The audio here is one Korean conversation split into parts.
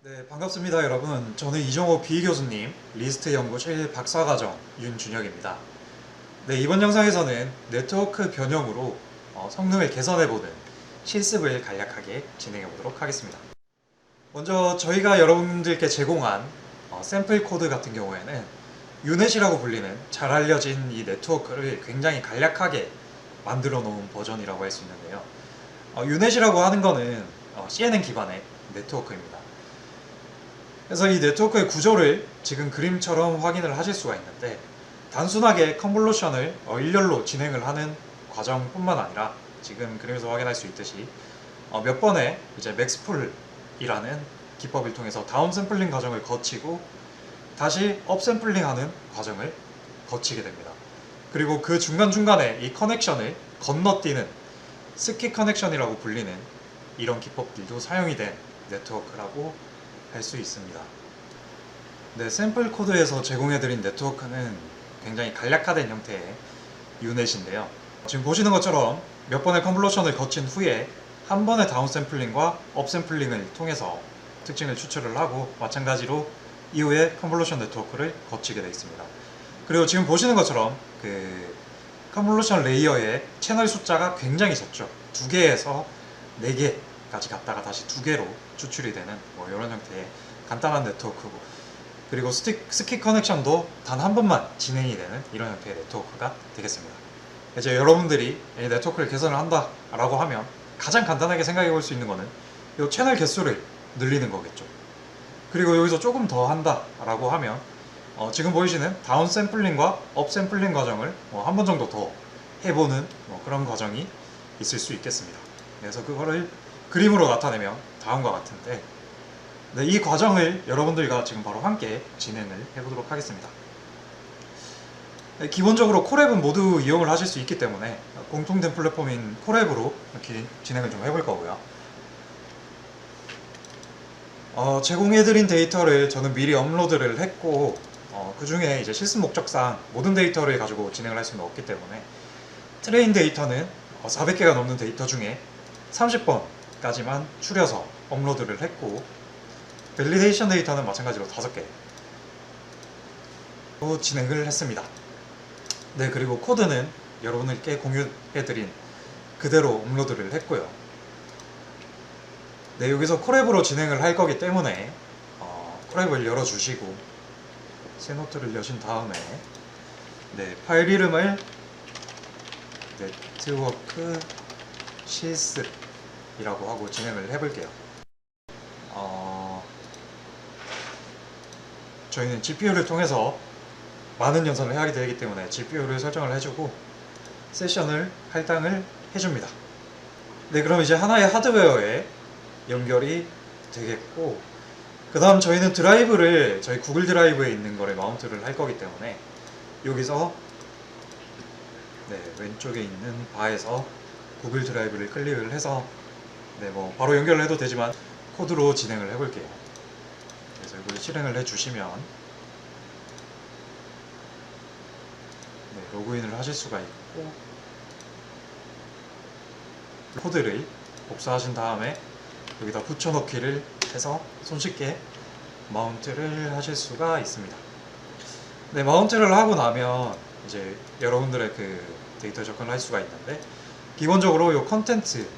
네, 반갑습니다, 여러분. 저는 이종호 비교수님, 리스트 연구실 박사과정 윤준혁입니다. 네, 이번 영상에서는 네트워크 변형으로 성능을 개선해보는 실습을 간략하게 진행해보도록 하겠습니다. 먼저 저희가 여러분들께 제공한 샘플 코드 같은 경우에는 유넷이라고 불리는 잘 알려진 이 네트워크를 굉장히 간략하게 만들어 놓은 버전이라고 할 수 있는데요. 유넷이라고 하는 거는 CNN 기반의 네트워크입니다. 그래서 이 네트워크의 구조를 지금 그림처럼 확인을 하실 수가 있는데, 단순하게 컨볼루션을 일렬로 진행을 하는 과정뿐만 아니라 지금 그림에서 확인할 수 있듯이 몇 번의 이제 맥스풀이라는 기법을 통해서 다운샘플링 과정을 거치고 다시 업샘플링하는 과정을 거치게 됩니다. 그리고 그 중간중간에 이 커넥션을 건너뛰는 스키 커넥션이라고 불리는 이런 기법들도 사용이 된 네트워크라고 할 수 있습니다. 네, 샘플 코드에서 제공해드린 네트워크는 굉장히 간략화된 형태의 유넷인데요. 지금 보시는 것처럼 몇 번의 컨볼루션을 거친 후에 한 번의 다운샘플링과 업샘플링을 통해서 특징을 추출을 하고 마찬가지로 이후에 컨볼루션 네트워크를 거치게 되어 있습니다. 그리고 지금 보시는 것처럼 그 컨볼루션 레이어의 채널 숫자가 굉장히 적죠. 2개에서 4개까지 갔다가 다시 2개로 추출이 되는 이런 형태의 간단한 네트워크고, 그리고 스키 커넥션도 단 한 번만 진행이 되는 이런 형태의 네트워크가 되겠습니다. 이제 여러분들이 이 네트워크를 개선을 한다 라고 하면 가장 간단하게 생각해 볼 수 있는 거는 이 채널 개수를 늘리는 거겠죠. 그리고 여기서 조금 더 한다 라고 하면 지금 보이시는 다운 샘플링과 업 샘플링 과정을 한 번 정도 더 해보는 그런 과정이 있을 수 있겠습니다. 그래서 그거를 그림으로 나타내면 다음과 같은데, 네, 이 과정을 여러분들과 지금 바로 함께 진행을 해보도록 하겠습니다. 네, 기본적으로 콜앱은 모두 이용을 하실 수 있기 때문에 공통된 플랫폼인 콜앱으로 이렇게 진행을 좀 해볼 거고요. 제공해드린 데이터를 저는 미리 업로드를 했고, 그 중에 이제 실습 목적상 모든 데이터를 가지고 진행을 할 수는 없기 때문에 트레인 데이터는 400개가 넘는 데이터 중에 30번까지만 추려서 업로드를 했고, 밸리데이션 데이터는 마찬가지로 5개 진행을 했습니다. 네, 그리고 코드는 여러분들께 공유해드린 그대로 업로드를 했고요. 네, 여기서 콜앱으로 진행을 할 거기 때문에 콜앱을 열어주시고 새 노트를 여신 다음에 네, 파일 이름을 네트워크 실습이라고 하고 진행을 해볼게요. 저희는 GPU를 통해서 많은 연산을 하게 되기 때문에 GPU를 설정을 해주고 세션을 할당을 해줍니다. 네, 그럼 이제 하나의 하드웨어에 연결이 되겠고, 그 다음 저희는 드라이브를 저희 구글 드라이브에 있는 거를 마운트를 할 거기 때문에 여기서 왼쪽에 있는 바에서 구글 드라이브를 클릭을 해서 바로 연결을 해도 되지만 코드로 진행을 해볼게요. 그래서 이걸 실행을 해주시면 로그인을 하실 수가 있고, 코드를 복사하신 다음에 여기다 붙여넣기를 해서 손쉽게 마운트를 하실 수가 있습니다. 네, 마운트를 하고 나면 이제 여러분들의 그 데이터 접근을 할 수가 있는데, 기본적으로 이 컨텐츠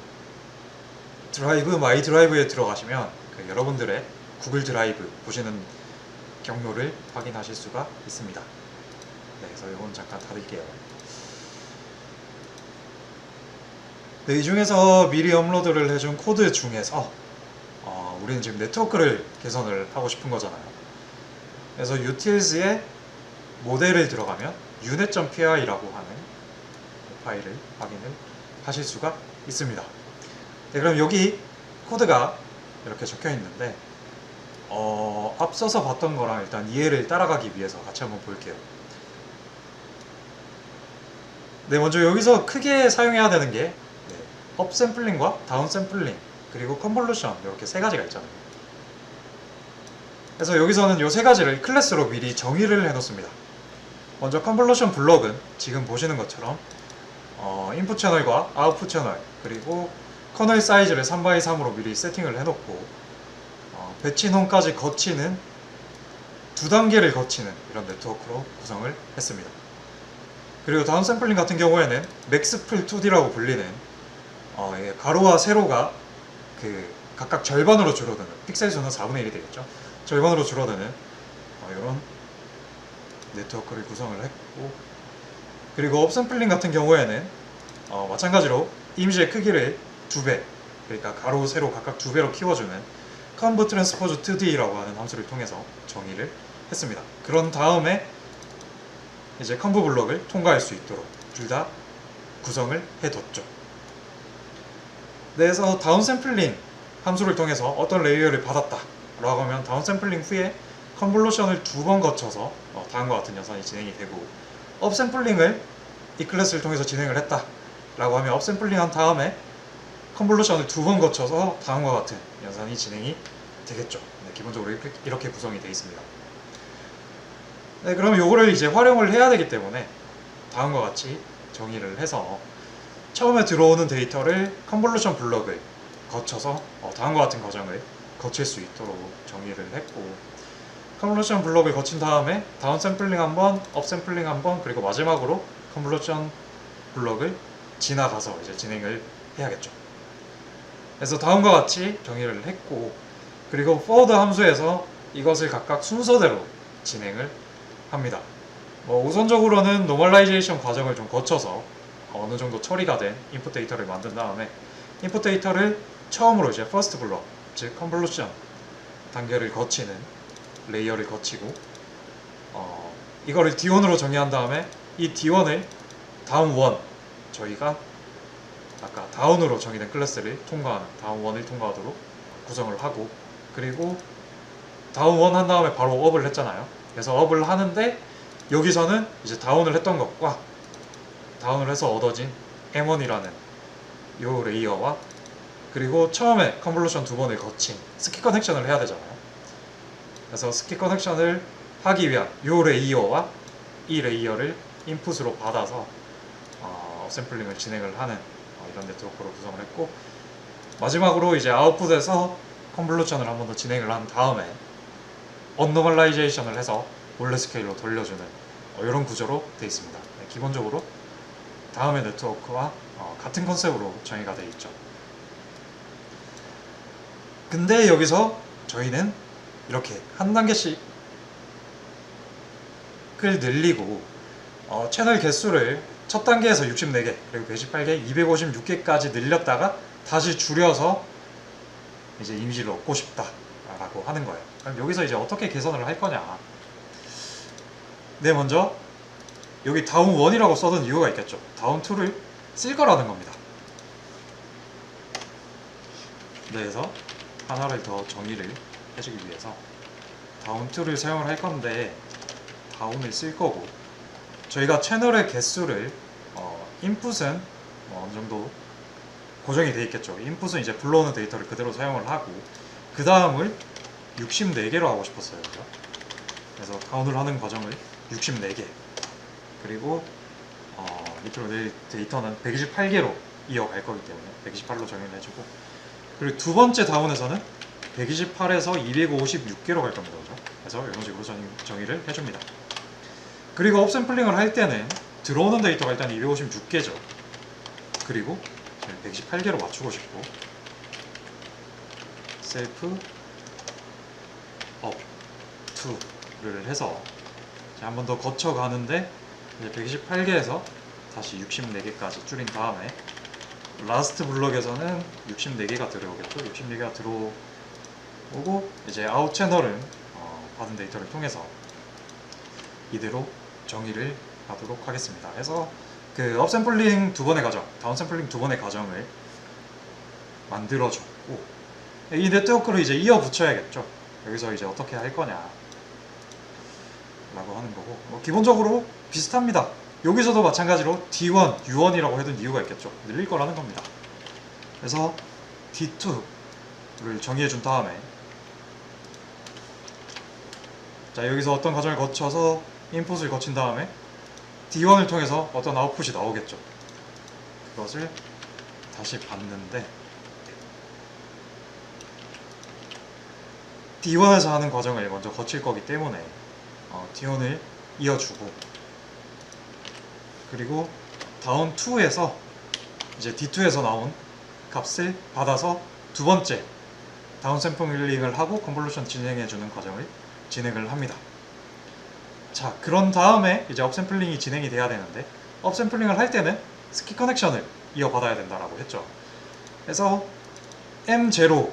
드라이브, 마이 드라이브에 들어가시면 여러분들의 구글 드라이브 보시는 경로를 확인하실 수가 있습니다. 네, 그래서 이건 잠깐 닫을게요. 네, 이 중에서 미리 업로드를 해준 코드 중에서 우리는 지금 네트워크를 개선을 하고 싶은 거잖아요. 그래서 utils의 모델을 들어가면 unet.py라고 하는 파일을 확인을 하실 수가 있습니다. 네, 그럼 여기 코드가 이렇게 적혀 있는데 앞서서 봤던 거랑 일단 이해를 따라가기 위해서 같이 한번 볼게요. 네, 먼저 여기서 크게 사용해야 되는 게 업샘플링과 다운샘플링 그리고 컨볼루션, 이렇게 3가지가 있잖아요. 그래서 여기서는 이 3가지를 클래스로 미리 정의를 해놓습니다. 먼저 컨볼루션 블럭은 지금 보시는 것처럼 인풋 채널과 아웃풋 채널 그리고 커널 사이즈를 3x3으로 미리 세팅을 해놓고 배치논까지 거치는 두 단계를 거치는 이런 네트워크로 구성을 했습니다. 그리고 다운샘플링 같은 경우에는 맥스풀 2D라고 불리는 가로와 세로가 각각 절반으로 줄어드는, 픽셀 수는 4분의 1이 되겠죠. 절반으로 줄어드는 이런 네트워크를 구성을 했고, 그리고 업샘플링 같은 경우에는 마찬가지로 이미지의 크기를 2배, 그러니까 가로, 세로 각각 2배로 키워주는 컨브 트랜스포즈 2D라고 하는 함수를 통해서 정의를 했습니다. 그런 다음에 이제 컨브 블럭을 통과할 수 있도록 둘 다 구성을 해뒀죠. 그래서 다운샘플링 함수를 통해서 어떤 레이어를 받았다 라고 하면 다운샘플링 후에 컨볼루션을 2번 거쳐서 다음과 같은 연산이 진행이 되고, 업샘플링을 이 클래스를 통해서 진행을 했다 라고 하면 업샘플링 한 다음에 컨볼루션을 2번 거쳐서 다음과 같은 연산이 진행이 되겠죠. 네, 기본적으로 이렇게 구성이 되어 있습니다. 네, 그럼 요거를 이제 활용을 해야 되기 때문에 다음과 같이 정의를 해서 처음에 들어오는 데이터를 컨볼루션 블럭을 거쳐서 다음과 같은 과정을 거칠 수 있도록 정의를 했고, 컨볼루션 블럭을 거친 다음에 다운샘플링 한번, 업샘플링 한번, 그리고 마지막으로 컨볼루션 블럭을 지나가서 이제 진행을 해야겠죠. 그래서 다음과 같이 정의를 했고, 그리고 forward 함수에서 이것을 각각 순서대로 진행을 합니다. 우선적으로는 노멀라이제이션 과정을 좀 거쳐서 어느 정도 처리가 된 인풋 데이터를 만든 다음에 인풋 데이터를 처음으로 이제 퍼스트 블럭, 즉 컨볼루션 단계를 거치는 레이어를 거치고 이거를 D1으로 정의한 다음에 이 D1을 다운 1, 저희가 아까 다운으로 정의된 클래스를 통과하는 다운 1을 통과하도록 구성을 하고, 그리고 다운 1 한 다음에 바로 업을 했잖아요. 그래서 업을 하는데 여기서는 이제 다운을 했던 것과 다운을 해서 얻어진 M1이라는 요 레이어와, 그리고 처음에 컨볼루션 2번을 거친 스키 커넥션을 해야 되잖아요. 그래서 스키 커넥션을 하기 위한 요 레이어와 이 레이어를 인풋으로 받아서 샘플링을 진행을 하는 이런 네트워크로 구성을 했고, 마지막으로 이제 아웃풋에서 컨볼루션을 한 번 더 진행을 한 다음에 언노멀라이제이션을 해서 원래 스케일로 돌려주는 이런 구조로 되어 있습니다. 네, 기본적으로 다음의 네트워크와 같은 컨셉으로 정의가 되어 있죠. 근데 여기서 저희는 이렇게 한 단계씩을 늘리고 채널 개수를 첫 단계에서 64개, 그리고 128개, 256개까지 늘렸다가 다시 줄여서 이제 이미지를 얻고 싶다라고 하는 거예요. 그럼 여기서 이제 어떻게 개선을 할 거냐? 네, 먼저 여기 다운 1이라고 써둔 이유가 있겠죠. 다운 2를 쓸 거라는 겁니다. 네, 그래서 하나를 더 정의를 해주기 위해서 다운 2를 사용을 할 건데, 다운을 쓸 거고, 저희가 채널의 개수를 인풋은 어느 정도 고정이 되어 있겠죠. 인풋은 이제 불러오는 데이터를 그대로 사용을 하고, 그 다음을 64개로 하고 싶었어요. 그죠? 그래서 다운을 하는 과정을 64개, 그리고 밑으로 낼 데이터는 128개로 이어갈 거기 때문에 128로 정의를 해주고, 그리고 두 번째 다운에서는 128에서 256개로 갈 겁니다. 그죠? 그래서 이런 식으로 정의를 해줍니다. 그리고 업샘플링을 할 때는 들어오는 데이터가 일단 256개죠. 그리고 128개로 맞추고 싶고, 셀프 업 2를 해서 한 번 더 거쳐 가는데, 이제 128개에서 다시 64개까지 줄인 다음에 라스트 블럭에서는 64개가 들어오겠죠. 64개가 들어오고, 이제 아웃 채널은 받은 데이터를 통해서 이대로 정의를 하도록 하겠습니다. 그래서 그 업샘플링 2번의 과정, 다운샘플링 2번의 과정을 만들어줬고, 이 네트워크를 이제 이어 붙여야겠죠. 여기서 이제 어떻게 할 거냐 라고 하는 거고, 기본적으로 비슷합니다. 여기서도 마찬가지로 D1, U1이라고 해둔 이유가 있겠죠. 늘릴 거라는 겁니다. 그래서 D2를 정의해 준 다음에, 자, 여기서 어떤 과정을 거쳐서 인풋을 거친 다음에 D1을 통해서 어떤 아웃풋이 나오겠죠. 그것을 다시 봤는데, D1에서 하는 과정을 먼저 거칠 거기 때문에 D1을 이어주고, 그리고 다운 2에서 이제 D2에서 나온 값을 받아서 두 번째 다운 샘플링을 하고 컨볼루션 진행해주는 과정을 진행을 합니다. 자, 그런 다음에 이제 업샘플링이 진행이 돼야 되는데, 업샘플링을 할 때는 스키 커넥션을 이어받아야 된다라고 했죠. 그래서 M0와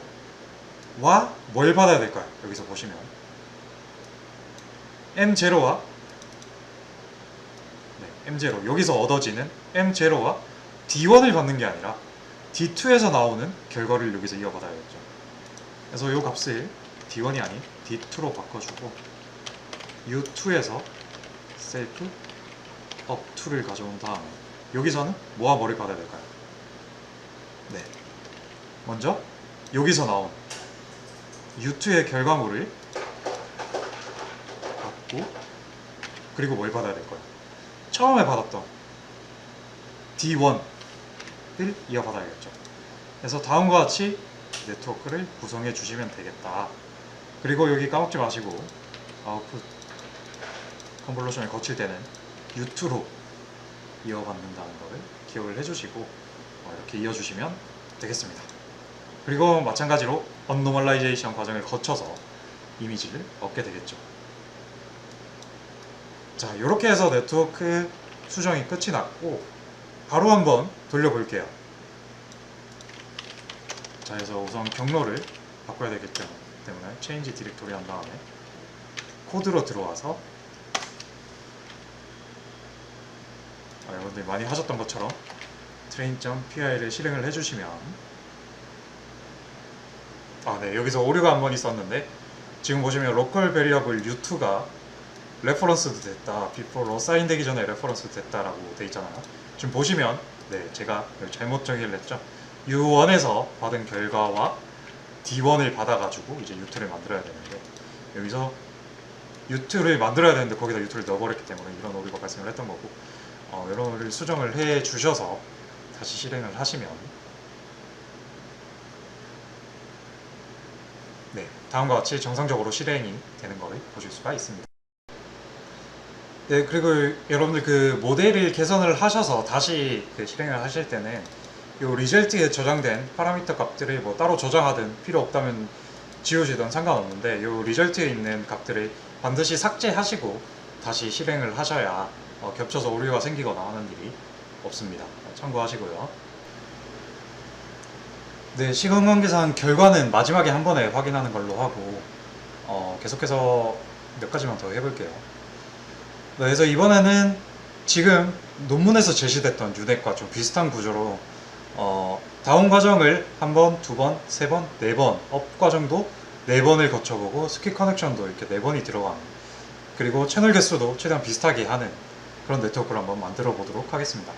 뭘 받아야 될까요? 여기서 보시면 M0와 M0 여기서 얻어지는 M0와 D1을 받는 게 아니라 D2에서 나오는 결과를 여기서 이어받아야겠죠. 그래서 이 값을 D1이 아닌 D2로 바꿔주고 U2에서 셀프 up2를 가져온 다음에 여기서는 뭐와 뭐를 받아야 될까요? 네, 먼저 여기서 나온 U2의 결과물을 받고, 그리고 뭘 받아야 될까요? 처음에 받았던 D1을 이어받아야겠죠. 그래서 다음과 같이 네트워크를 구성해 주시면 되겠다. 그리고 여기 까먹지 마시고 아웃풋 컨볼루션을 거칠 때는 U2로 이어받는다는 것을 기억을 해주시고 이렇게 이어주시면 되겠습니다. 그리고 마찬가지로 언노멀라이제이션 과정을 거쳐서 이미지를 얻게 되겠죠. 자, 이렇게 해서 네트워크 수정이 끝이 났고, 바로 한번 돌려볼게요. 자, 그래서 우선 경로를 바꿔야 되기 때문에 change 디렉토리 한 다음에 코드로 들어와서, 여러분들이 많이 하셨던 것처럼 train.py를 실행을 해주시면, 네, 여기서 오류가 한 번 있었는데, 지금 보시면 local variable u2가 레퍼런스도 됐다, before assign 되기 전에 레퍼런스 됐다라고 돼 있잖아요. 지금 보시면 제가 잘못 정의를 했죠. U1에서 받은 결과와 D1을 받아가지고 이제 U2를 만들어야 되는데, 여기서 U2를 만들어야 되는데 거기다 U2를 넣어버렸기 때문에 이런 오류가 발생을 했던 거고, 이런 오류를 수정을 해 주셔서 다시 실행을 하시면 다음과 같이 정상적으로 실행이 되는 것을 보실 수가 있습니다. 네, 그리고 여러분들 그 모델을 개선을 하셔서 다시 실행을 하실 때는 이 리절트에 저장된 파라미터 값들을 뭐 따로 저장하든 필요 없다면 지우시든 상관없는데, 이 리절트에 있는 값들을 반드시 삭제하시고 다시 실행을 하셔야 겹쳐서 오류가 생기거나 하는 일이 없습니다. 참고하시고요. 네, 시간 관계상 결과는 마지막에 한 번에 확인하는 걸로 하고 계속해서 몇 가지만 더 해볼게요. 네, 그래서 이번에는 지금 논문에서 제시됐던 유넷과 좀 비슷한 구조로 다운 과정을 한 번, 두 번, 세 번, 네 번, 업 과정도 네 번을 거쳐보고 스키 커넥션도 이렇게 네 번이 들어가는, 그리고 채널 개수도 최대한 비슷하게 하는 그런 네트워크를 한번 만들어 보도록 하겠습니다.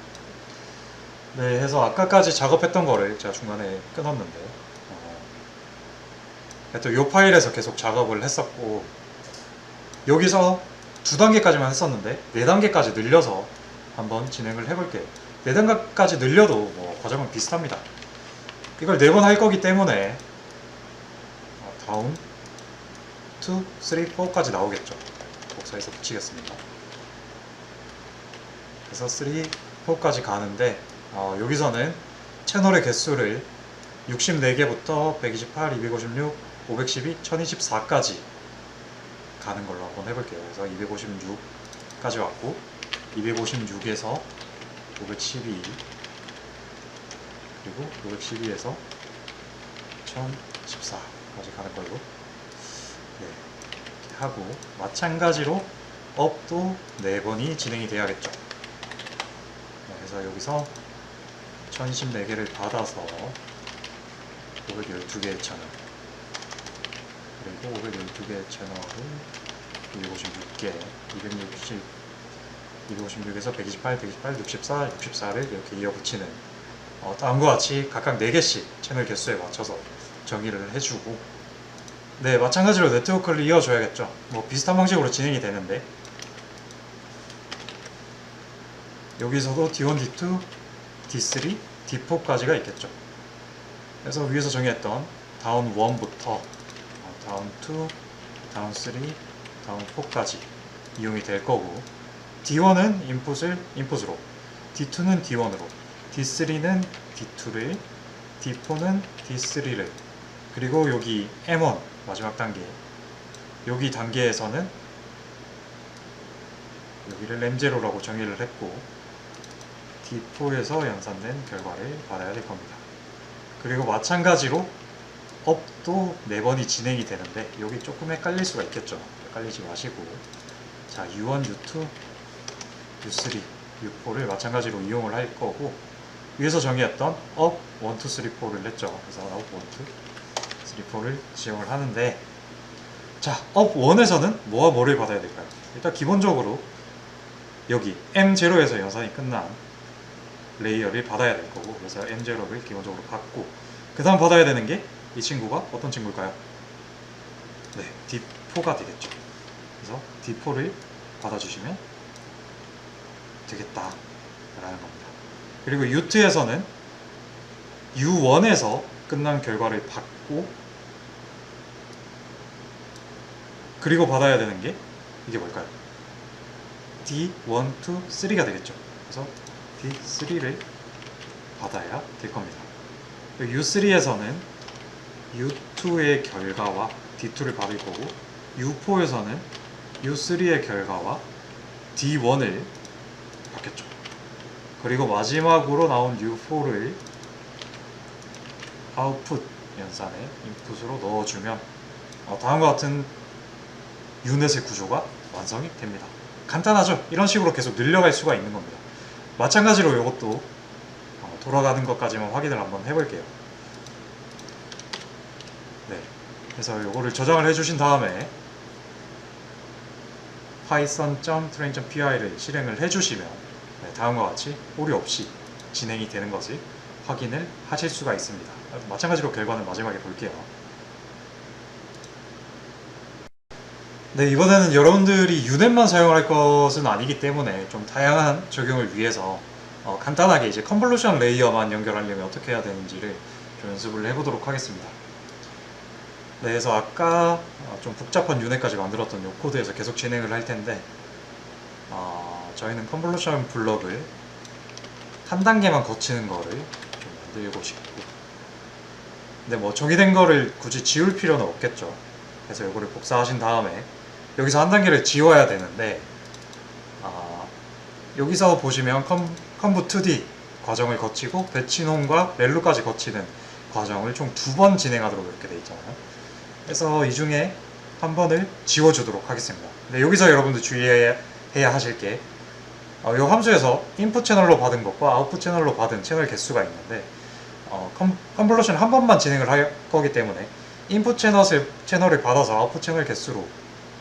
네, 해서 아까까지 작업했던 거를 제가 중간에 끊었는데 또 이 파일에서 계속 작업을 했었고, 여기서 두 단계까지만 했었는데 네 단계까지 늘려서 한번 진행을 해볼게요. 네 단계까지 늘려도 뭐 과정은 비슷합니다. 이걸 네 번 할 거기 때문에 다운 2, 3, 4까지 나오겠죠. 복사해서 붙이겠습니다. 그래서 3, 4까지 가는데 여기서는 채널의 개수를 64개부터 128, 256, 512, 1024까지 가는 걸로 한번 해볼게요. 그래서 256까지 왔고, 256에서 512, 그리고 512에서 1014까지 가는 걸로 이렇게 하고, 마찬가지로 업도 4번이 진행이 돼야겠죠. 그래서 여기서 1024개를 받아서 512개의 채널, 그리고 512개의 채널을 256개, 260, 256에서 128, 128, 64, 64를 이렇게 이어붙이는 다음과 같이 각각 4개씩 채널 개수에 맞춰서 정의를 해주고, 네, 마찬가지로 네트워크를 이어줘야겠죠. 뭐 비슷한 방식으로 진행이 되는데, 여기서도 D1, D2, D3, D4까지가 있겠죠. 그래서 위에서 정의했던 다운 1부터 다운 2, 다운 3, 다운 4까지 이용이 될 거고, D1은 인풋으로, D2는 D1으로, D3는 D2를, D4는 D3를, 그리고 여기 M1 마지막 단계, 여기 단계에서는 여기를 M0라고 정의를 했고 D4에서 연산된 결과를 받아야 될 겁니다. 그리고 마찬가지로 업도 4번이 진행이 되는데 여기 조금 헷갈릴 수가 있겠죠. 헷갈리지 마시고, 자 U1, U2, U3, U4를 마찬가지로 이용을 할 거고, 위에서 정의했던 업 1, 2, 3, 4를 했죠. 그래서 업 1, 2, 3, 4를 지용을 하는데, 자 업 1에서는 뭐와 뭐를 받아야 될까요? 일단 기본적으로 여기 M0에서 연산이 끝난 레이어를 받아야 될 거고, 그래서 M0를 기본적으로 받고, 그 다음 받아야 되는 게 이 친구가 어떤 친구일까요? 네, D4가 되겠죠. 그래서 D4를 받아주시면 되겠다 라는 겁니다. 그리고 U2에서는 U1에서 끝난 결과를 받고, 그리고 받아야 되는 게 이게 뭘까요? D1, 2, 3가 되겠죠. 그래서 D3를 받아야 될 겁니다. U3에서는 U2의 결과와 D2를 받을 거고, U4에서는 U3의 결과와 D1을 받겠죠. 그리고 마지막으로 나온 U4를 아웃풋 연산에 인풋으로 넣어주면 다음과 같은 유넷의 구조가 완성이 됩니다. 간단하죠? 이런 식으로 계속 늘려갈 수가 있는 겁니다. 마찬가지로 이것도 돌아가는 것까지만 확인을 한번 해볼게요. 네, 그래서 이거를 저장을 해주신 다음에 python.train.py를 실행을 해주시면 다음과 같이 오류 없이 진행이 되는 것을 확인을 하실 수가 있습니다. 마찬가지로 결과는 마지막에 볼게요. 네, 이번에는 여러분들이 유넷만 사용할 것은 아니기 때문에 좀 다양한 적용을 위해서 간단하게 이제 컨볼루션 레이어만 연결하려면 어떻게 해야 되는지를 좀 연습을 해보도록 하겠습니다. 네, 그래서 아까 좀 복잡한 유넷까지 만들었던 이 코드에서 계속 진행을 할 텐데, 저희는 컨볼루션 블럭을 한 단계만 거치는 거를 좀 만들고 싶고, 근데 뭐 정의된 거를 굳이 지울 필요는 없겠죠. 그래서 이거를 복사하신 다음에 여기서 한 단계를 지워야 되는데, 여기서 보시면 컴부2D 과정을 거치고 배치놈과 렐루까지 거치는 과정을 총 2번 진행하도록 이렇게 되어 있잖아요. 그래서 이 중에 한 번을 지워주도록 하겠습니다. 근데 여기서 여러분들 주의해야 하실 게, 이 함수에서 인풋 채널로 받은 것과 아웃풋 채널로 받은 채널 개수가 있는데, 컨볼루션 한 번만 진행을 할 거기 때문에 인풋 채널을 받아서 아웃풋 채널 개수로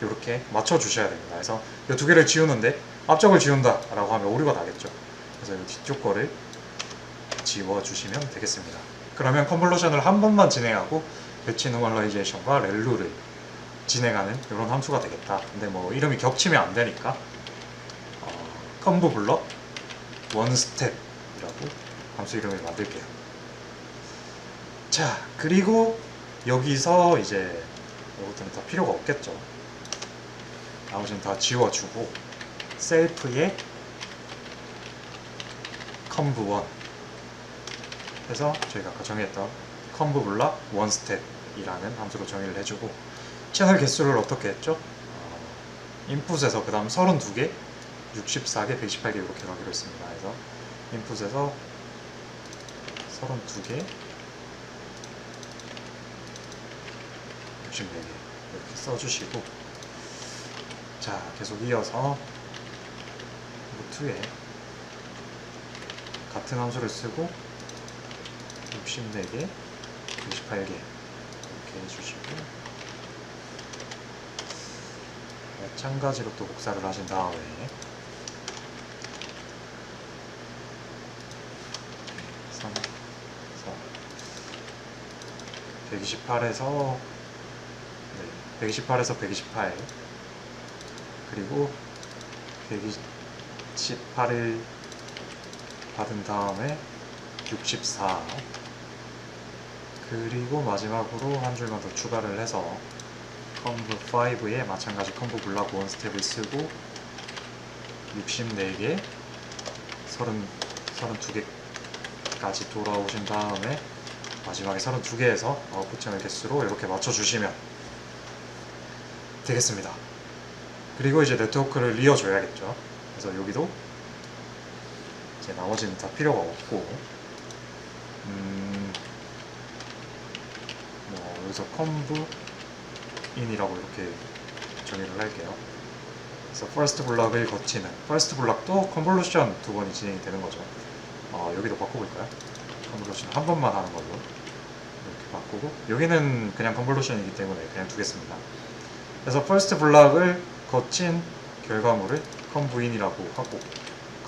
이렇게 맞춰 주셔야 됩니다. 그래서 이 두 개를 지우는데 앞쪽을 지운다 라고 하면 오류가 나겠죠. 그래서 이 뒤쪽 거를 지워 주시면 되겠습니다. 그러면 컨볼루션을 한 번만 진행하고 배치 노멀라이제이션과 렐루를 진행하는 이런 함수가 되겠다. 근데 뭐 이름이 겹치면 안 되니까 컴보 블럭 원스텝이라고 함수 이름을 만들게요. 자, 그리고 여기서 이제 이것들은 다 필요가 없겠죠. 나머지는 다 지워주고, 셀프의 컴브1 해서 저희가 아까 정의했던 컴브 블럭 원스텝이라는 함수로 정의를 해주고, 채널 개수를 어떻게 했죠? 인풋에서 그 다음 32개, 64개, 128개 이렇게 가기로 했습니다. 그래서 인풋에서 32개, 64개 이렇게 써주시고, 자 계속 이어서 루트에 같은 함수를 쓰고 64개, 28개 이렇게 해주시고, 마찬가지로 또 복사를 하신 다음에 3, 4, 128에서 128 그리고 128을 받은 다음에 64, 그리고 마지막으로 한 줄만 더 추가를 해서 컴브 5에 마찬가지 컴브 블락 1 스텝을 쓰고 64개 32개까지 돌아오신 다음에 마지막에 32개에서 아웃풋 채널 개수로 이렇게 맞춰주시면 되겠습니다. 그리고 이제 네트워크를 이어줘야겠죠. 그래서 여기도 이제 나머지는 다 필요가 없고 뭐 여기서 컴브 인이라고 이렇게 정의를 할게요. 그래서 퍼스트 블락을 거치는 퍼스트 블락도 컨볼루션 2번이 진행이 되는 거죠. 여기도 바꿔볼까요? 컨볼루션 한 번만 하는 걸로 이렇게 바꾸고 여기는 그냥 컨볼루션이기 때문에 그냥 두겠습니다. 그래서 퍼스트 블락을 거친 결과물을 컴브인이라고 하고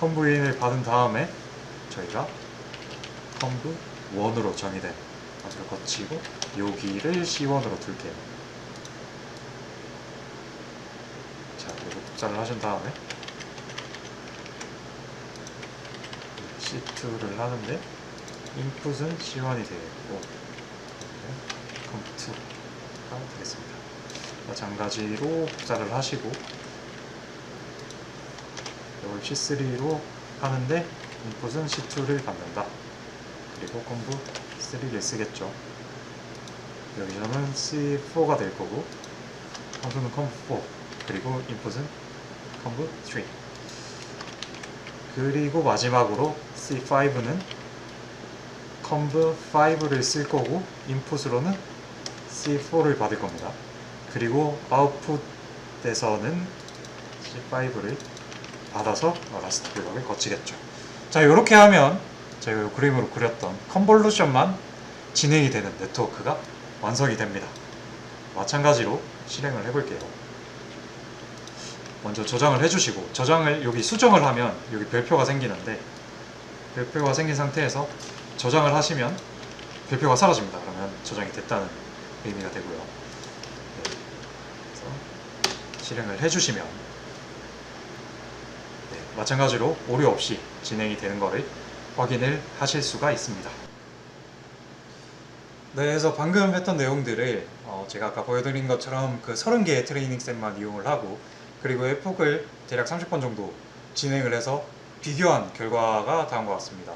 컴브인을 받은 다음에 저희가 컴브 1으로 정의된 것을 거치고 여기를 C1으로 둘게요. 자, 그리고 복사를 하신 다음에 C2를 하는데 인풋은 C1이 되겠고 컴퓨터가 되겠습니다. 마찬가지로 복사를 하시고 이걸 C3로 하는데 인풋은 C2를 받는다. 그리고 컴브 3를 쓰겠죠. 여기서는 C4가 될 거고 컴브는 컴브 4 그리고 인풋은 컴브 3 그리고 마지막으로 C5는 컴브 5를 쓸 거고 인풋으로는 C4를 받을 겁니다. 그리고 아웃풋에서는 C5를 받아서 라스트 블럭을 거치겠죠. 자, 이렇게 하면 제가 그림으로 그렸던 컨볼루션만 진행이 되는 네트워크가 완성이 됩니다. 마찬가지로 실행을 해볼게요. 먼저 저장을 해주시고 저장을 여기 수정을 하면 여기 별표가 생기는데 별표가 생긴 상태에서 저장을 하시면 별표가 사라집니다. 그러면 저장이 됐다는 의미가 되고요. 네. 그래서 실행을 해주시면 네, 마찬가지로 오류 없이 진행이 되는 것을 확인을 하실 수가 있습니다. 네, 그래서 방금 했던 내용들을 제가 아까 보여드린 것처럼 그 30개의 트레이닝 셋만 이용을 하고 그리고 에폭을 대략 30번 정도 진행을 해서 비교한 결과가 다음과 같습니다.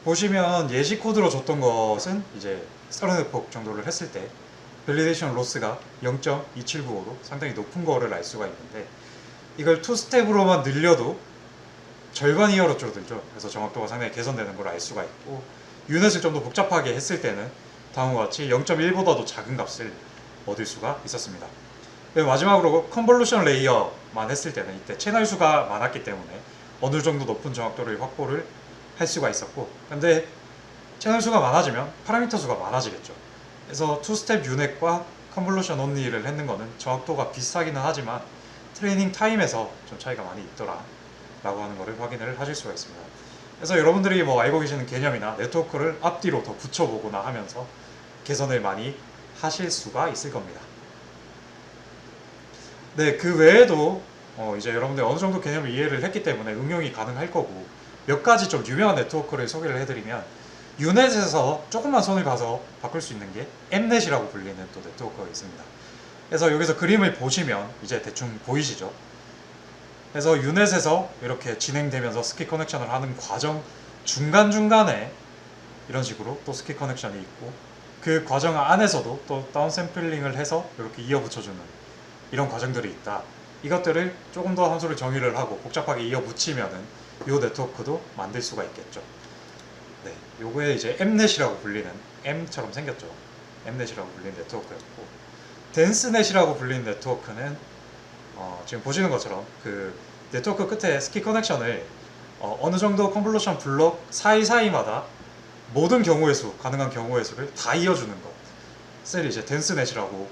보시면 예시 코드로 줬던 것은 이제 30에폭 정도를 했을 때 밸리데이션 로스가 0.2795로 상당히 높은 거를 알 수가 있는데 이걸 2스텝으로만 늘려도 절반 이하로 줄어들죠. 그래서 정확도가 상당히 개선되는 걸 알 수가 있고 유닛을 좀 더 복잡하게 했을 때는 다음과 같이 0.1보다도 작은 값을 얻을 수가 있었습니다. 마지막으로 컨볼루션 레이어만 했을 때는 이때 채널 수가 많았기 때문에 어느 정도 높은 정확도를 확보를 할 수가 있었고 근데 채널 수가 많아지면 파라미터 수가 많아지겠죠. 그래서 2스텝 유닛과 컨볼루션 온리를 했는 거는 정확도가 비슷하기는 하지만 트레이닝 타임에서 좀 차이가 많이 있더라 라고 하는 거를 확인을 하실 수가 있습니다. 그래서 여러분들이 뭐 알고 계시는 개념이나 네트워크를 앞뒤로 더 붙여보거나 하면서 개선을 많이 하실 수가 있을 겁니다. 네, 그 외에도 이제 여러분들 어느 정도 개념을 이해를 했기 때문에 응용이 가능할 거고 몇 가지 좀 유명한 네트워크를 소개를 해드리면 유넷에서 조금만 손을 봐서 바꿀 수 있는 게 엠넷이라고 불리는 또 네트워크가 있습니다. 그래서 여기서 그림을 보시면 이제 대충 보이시죠? 그래서 유넷에서 이렇게 진행되면서 스키 커넥션을 하는 과정 중간중간에 이런 식으로 또 스키 커넥션이 있고 그 과정 안에서도 또 다운 샘플링을 해서 이렇게 이어붙여주는 이런 과정들이 있다. 이것들을 조금 더 함수를 정의를 하고 복잡하게 이어붙이면은 이 네트워크도 만들 수가 있겠죠. 네, 요거에 이제 엠넷이라고 불리는 M처럼 생겼죠. 엠넷이라고 불리는 네트워크였고 덴스넷이라고 불리는 네트워크는 지금 보시는 것처럼 그 네트워크 끝에 스키 커넥션을 어느 정도 컨볼루션 블록 사이사이마다 모든 경우의 수, 가능한 경우의 수를 다 이어주는 것을 이제 덴스넷이라고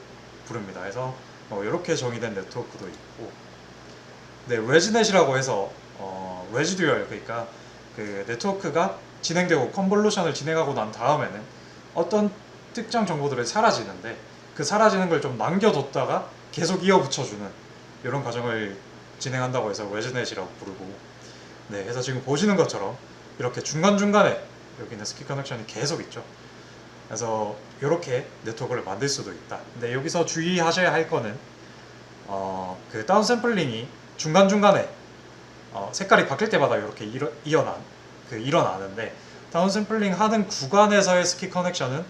부릅니다. 그래서 이렇게 정의된 네트워크도 있고, 네, 웨지넷이라고 해서 레지듀얼, 그러니까 그 네트워크가 진행되고 컨볼루션을 진행하고 난 다음에는 어떤 특정 정보들이 사라지는데 그 사라지는 걸 좀 남겨뒀다가 계속 이어붙여주는 이런 과정을 진행한다고 해서 웨지넷이라고 부르고, 네, 그래서 지금 보시는 것처럼 이렇게 중간중간에 여기는 스키 커넥션이 계속 있죠. 그래서 이렇게 네트워크를 만들 수도 있다. 근데 여기서 주의하셔야 할 거는 그 다운 샘플링이 중간중간에 색깔이 바뀔 때마다 이렇게 일어나는데 다운 샘플링 하는 구간에서의 스킵 커넥션은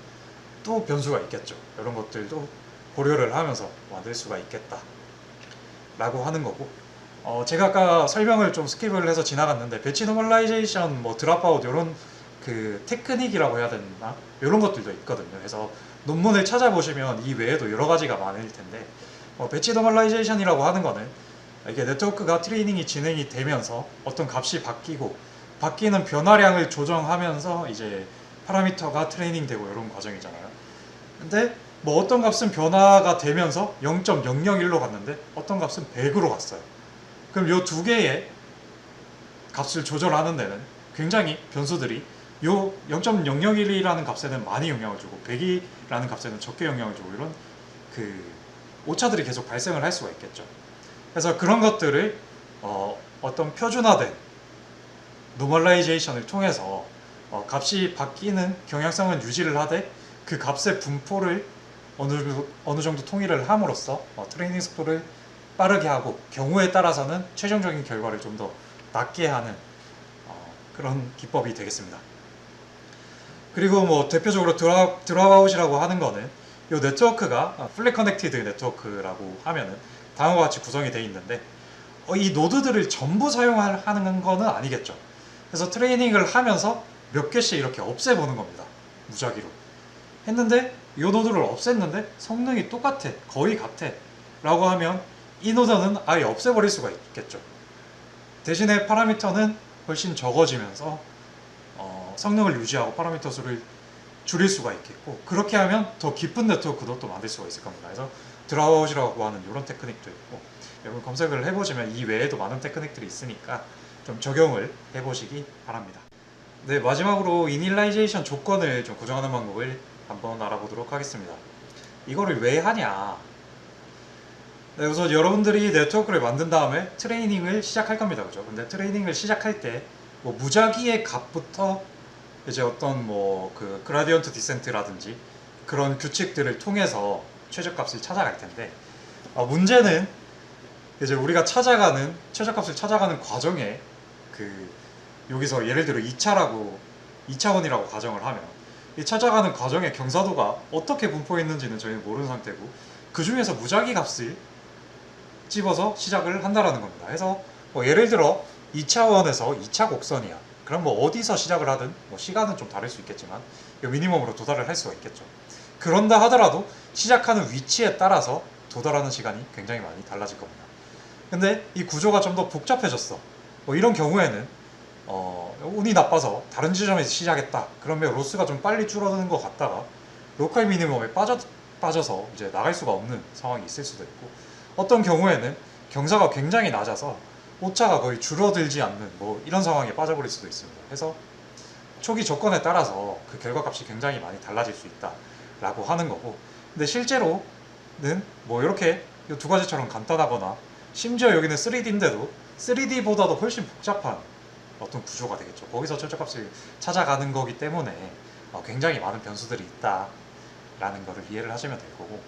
또 변수가 있겠죠. 이런 것들도 고려를 하면서 만들 수가 있겠다 라고 하는 거고, 제가 아까 설명을 좀 스킵을 해서 지나갔는데 배치 노멀라이제이션, 뭐 드랍아웃 이런 그 테크닉이라고 해야 되나, 이런 것들도 있거든요. 그래서 논문을 찾아보시면 이 외에도 여러 가지가 많을 텐데, 배치 노멀라이제이션이라고 하는 거는 이게 네트워크가 트레이닝이 진행이 되면서 어떤 값이 바뀌는 변화량을 조정하면서 이제 파라미터가 트레이닝 되고 이런 과정이잖아요. 근데 뭐 어떤 값은 변화가 되면서 0.001로 갔는데 어떤 값은 100으로 갔어요. 그럼 요 두 개의 값을 조절하는 데는 굉장히 변수들이 요 0.001이라는 값에는 많이 영향을 주고 100이라는 값에는 적게 영향을 주고 이런 그 오차들이 계속 발생을 할 수가 있겠죠. 그래서 그런 것들을 어떤 표준화된 노멀라이제이션을 통해서 값이 바뀌는 경향성은 유지를 하되 그 값의 분포를 어느 정도 통일을 함으로써 트레이닝 속도를 빠르게 하고 경우에 따라서는 최종적인 결과를 좀 더 낮게 하는 그런 기법이 되겠습니다. 그리고 뭐 대표적으로 드랍아웃이라고 하는 거는 이 네트워크가 풀리 커넥티드 네트워크라고 하면은 다음과 같이 구성이 되어 있는데 이 노드들을 전부 사용하는 거는 아니겠죠. 그래서 트레이닝을 하면서 몇 개씩 이렇게 없애보는 겁니다. 무작위로 했는데 이 노드를 없앴는데 성능이 똑같아, 거의 같아 라고 하면 이 노드는 아예 없애버릴 수가 있겠죠. 대신에 파라미터는 훨씬 적어지면서 성능을 유지하고 파라미터 수를 줄일 수가 있겠고, 그렇게 하면 더 깊은 네트워크도 또 만들 수가 있을 겁니다. 그래서 드랍아웃이라고 하는 이런 테크닉도 있고, 여러분 검색을 해보시면 이 외에도 많은 테크닉들이 있으니까 좀 적용을 해보시기 바랍니다. 네, 마지막으로 이니셜라이제이션 조건을 좀 고정하는 방법을 한번 알아보도록 하겠습니다. 이거를 왜 하냐? 네, 우선 여러분들이 네트워크를 만든 다음에 트레이닝을 시작할 겁니다. 그죠? 근데 트레이닝을 시작할 때 뭐 무작위의 값부터 이제 어떤 뭐 그 그라디언트 디센트라든지 그런 규칙들을 통해서 최저값을 찾아갈 텐데, 문제는 이제 우리가 최저값을 찾아가는 과정에 그 여기서 예를 들어 2차원이라고 가정을 하면 이 찾아가는 과정의 경사도가 어떻게 분포했는지는 저희는 모르는 상태고, 그 중에서 무작위 값을 집어서 시작을 한다라는 겁니다. 그래서 뭐 예를 들어 2차원에서 2차 곡선이야. 그럼 뭐 어디서 시작을 하든 뭐 시간은 좀 다를 수 있겠지만 미니멈으로 도달을 할 수가 있겠죠. 그런다 하더라도 시작하는 위치에 따라서 도달하는 시간이 굉장히 많이 달라질 겁니다. 근데 이 구조가 좀 더 복잡해졌어. 뭐 이런 경우에는 운이 나빠서 다른 지점에서 시작했다. 그러면 로스가 좀 빨리 줄어드는 것 같다가 로컬 미니멈에 빠져서 이제 나갈 수가 없는 상황이 있을 수도 있고, 어떤 경우에는 경사가 굉장히 낮아서 오차가 거의 줄어들지 않는 뭐 이런 상황에 빠져버릴 수도 있습니다. 그래서 초기 조건에 따라서 그 결과값이 굉장히 많이 달라질 수 있다라고 하는 거고, 근데 실제로는 뭐 이렇게 이 두 가지처럼 간단하거나 심지어 여기는 3D인데도 3D보다도 훨씬 복잡한 어떤 구조가 되겠죠. 거기서 최저값을 찾아가는 거기 때문에 굉장히 많은 변수들이 있다라는 거를 이해를 하시면 될 거고,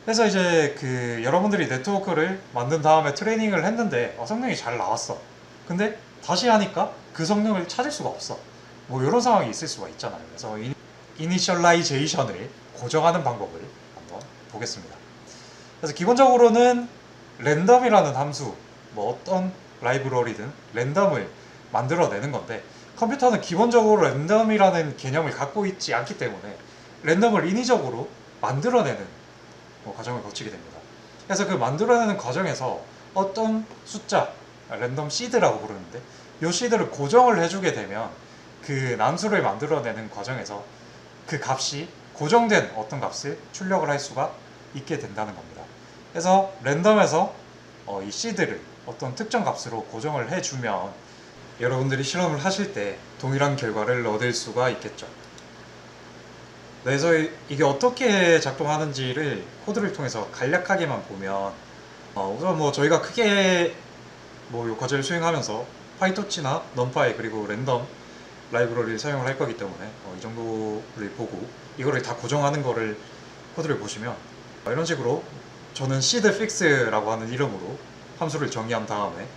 그래서 이제 그 여러분들이 네트워크를 만든 다음에 트레이닝을 했는데 성능이 잘 나왔어. 근데 다시 하니까 그 성능을 찾을 수가 없어. 뭐 이런 상황이 있을 수가 있잖아요. 그래서 이니셜라이제이션을 고정하는 방법을 한번 보겠습니다. 그래서 기본적으로는 랜덤이라는 함수, 뭐 어떤 라이브러리든 랜덤을 만들어내는 건데, 컴퓨터는 기본적으로 랜덤이라는 개념을 갖고 있지 않기 때문에 랜덤을 인위적으로 만들어내는 과정을 거치게 됩니다. 그래서 그 만들어내는 과정에서 어떤 숫자, 랜덤 시드라고 부르는데, 이 시드를 고정을 해주게 되면 그 난수를 만들어내는 과정에서 그 값이 고정된 어떤 값을 출력을 할 수가 있게 된다는 겁니다. 그래서 랜덤에서 이 시드를 어떤 특정 값으로 고정을 해주면 여러분들이 실험을 하실 때 동일한 결과를 얻을 수가 있겠죠. 그래서 이게 어떻게 작동하는지를 코드를 통해서 간략하게만 보면, 우선 뭐 저희가 크게 뭐 이 과제를 수행하면서 파이토치나 넘파이 그리고 랜덤 라이브러리를 사용을 할 거기 때문에 이 정도를 보고 이거를 다 고정하는 거를 코드를 보시면 이런 식으로 저는 seed fix라고 하는 이름으로 함수를 정의한 다음에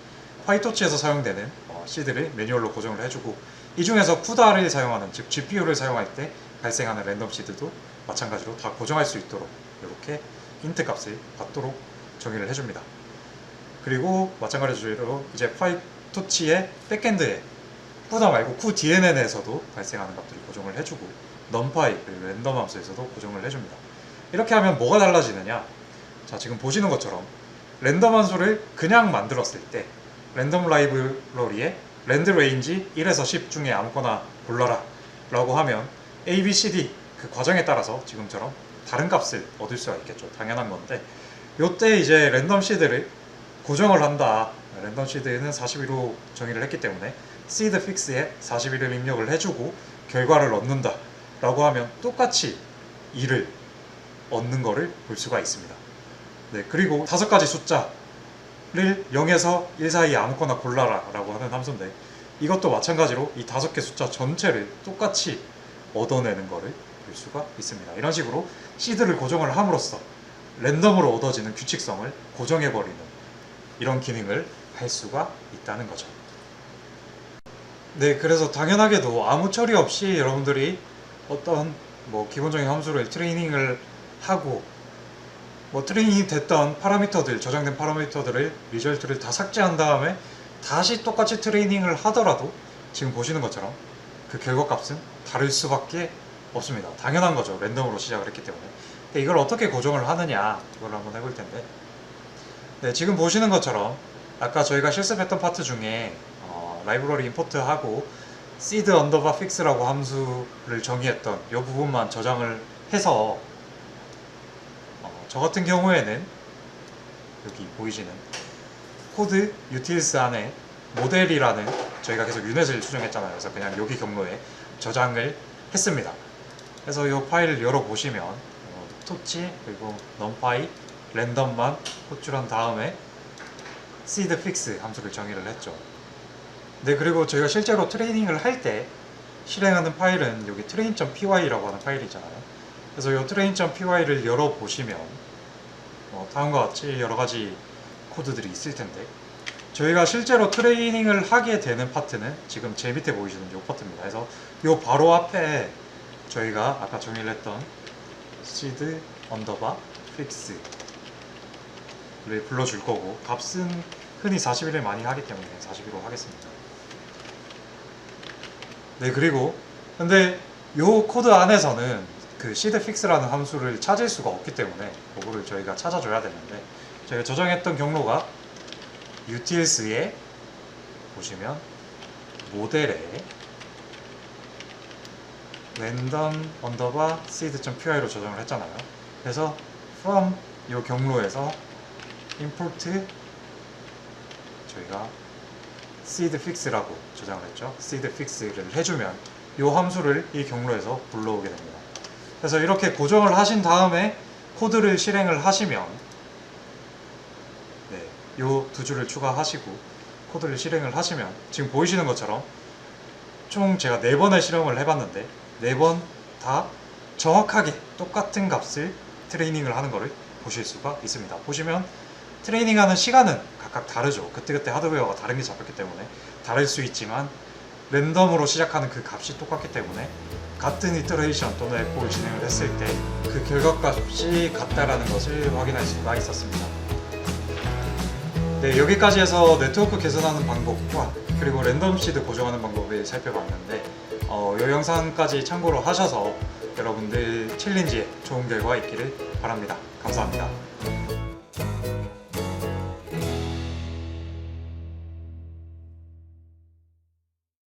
파이토치에서 사용되는 seed를 매뉴얼로 고정을 해주고 이 중에서 CUDA를 사용하는 즉 GPU를 사용할 때 발생하는 랜덤 시드도 마찬가지로 다 고정할 수 있도록 이렇게 int 값을 받도록 정의를 해줍니다. 그리고 마찬가지로 이제 파이토치의 백엔드에 CUDA 말고 cuDNN에서도 발생하는 값들을 고정을 해주고 numpy 그리고 랜덤 함수에서도 고정을 해줍니다. 이렇게 하면 뭐가 달라지느냐? 자, 지금 보시는 것처럼 랜덤 함수를 그냥 만들었을 때 랜덤 라이브러리에 랜드 레인지 1에서 10 중에 아무거나 골라라 라고 하면 A, B, C, D 그 과정에 따라서 지금처럼 다른 값을 얻을 수가 있겠죠. 당연한 건데 요때 이제 랜덤 시드를 고정을 한다. 랜덤 시드는 41로 정의를 했기 때문에 seed fix에 41을 입력을 해주고 결과를 얻는다 라고 하면 똑같이 2를 얻는 거를 볼 수가 있습니다. 네, 그리고 5가지 숫자를 0에서 1 사이에 아무거나 골라라 라고 하는 함수인데 이것도 마찬가지로 이 5개 숫자 전체를 똑같이 얻어내는 거를 볼 수가 있습니다. 이런 식으로 시드를 고정을 함으로써 랜덤으로 얻어지는 규칙성을 고정해버리는 이런 기능을 할 수가 있다는 거죠. 네, 그래서 당연하게도 아무 처리 없이 여러분들이 어떤 기본적인 함수를 트레이닝을 하고 트레이닝이 됐던 파라미터들, 저장된 파라미터들을 리절트를 다 삭제한 다음에 다시 똑같이 트레이닝을 하더라도 지금 보시는 것처럼 그 결과값은 다를 수밖에 없습니다. 당연한 거죠. 랜덤으로 시작을 했기 때문에. 이걸 어떻게 고정을 하느냐 그걸 한번 해볼 텐데 네, 지금 보시는 것처럼 아까 저희가 실습했던 파트 중에 라이브러리 임포트하고 seed underbar fix라고 함수를 정의했던 이 부분만 저장을 해서 저 같은 경우에는 여기 보이시는 코드 utils 안에 모델이라는 저희가 계속 유닛을 추정했잖아요. 그래서 그냥 여기 경로에 저장을 했습니다. 그래서 이 파일을 열어보시면 토치 그리고 numpy 랜덤만 호출한 다음에 seed fix 함수를 정의를 했죠. 네, 그리고 저희가 실제로 트레이닝을 할 때 실행하는 파일은 여기 train.py라고 하는 파일이잖아요. 그래서 이 train.py를 열어보시면 다음과 같이 여러가지 코드들이 있을 텐데 저희가 실제로 트레이닝을 하게 되는 파트는 지금 제 밑에 보이시는 이 파트입니다. 그래서 이 바로 앞에 저희가 아까 정의를 했던 seed underbar fix를 불러줄 거고 값은 흔히 41을 많이 하기 때문에 41로 하겠습니다. 네, 그리고 근데 이 코드 안에서는 그 seed fix라는 함수를 찾을 수가 없기 때문에 그거를 저희가 찾아줘야 되는데 저희가 저장했던 경로가 utils에 보시면 모델에 random underbar seed.py로 저장을 했잖아요. 그래서 from 이 경로에서 import 저희가 seed fix라고 저장을 했죠. seed fix를 해주면 이 함수를 이 경로에서 불러오게 됩니다. 그래서 이렇게 고정을 하신 다음에 코드를 실행을 하시면 네, 이 두 줄을 추가하시고 코드를 실행을 하시면 지금 보이시는 것처럼 총 제가 4번의 실험을 해봤는데 4번 다 정확하게 똑같은 값을 트레이닝을 하는 것을 보실 수가 있습니다. 보시면 트레이닝하는 시간은 각각 다르죠. 그때그때 하드웨어가 다른 게 잡혔기 때문에 다를 수 있지만 랜덤으로 시작하는 그 값이 똑같기 때문에 같은 이터레이션 또는 에코를 진행을 했을 때 그 결과값이 같다라는 것을 확인할 수가 있었습니다. 네, 여기까지 해서 네트워크 개선하는 방법과 그리고 랜덤 시드 고정하는 방법을 살펴봤는데 이 영상까지 참고로 하셔서 여러분들 챌린지에 좋은 결과 있기를 바랍니다. 감사합니다.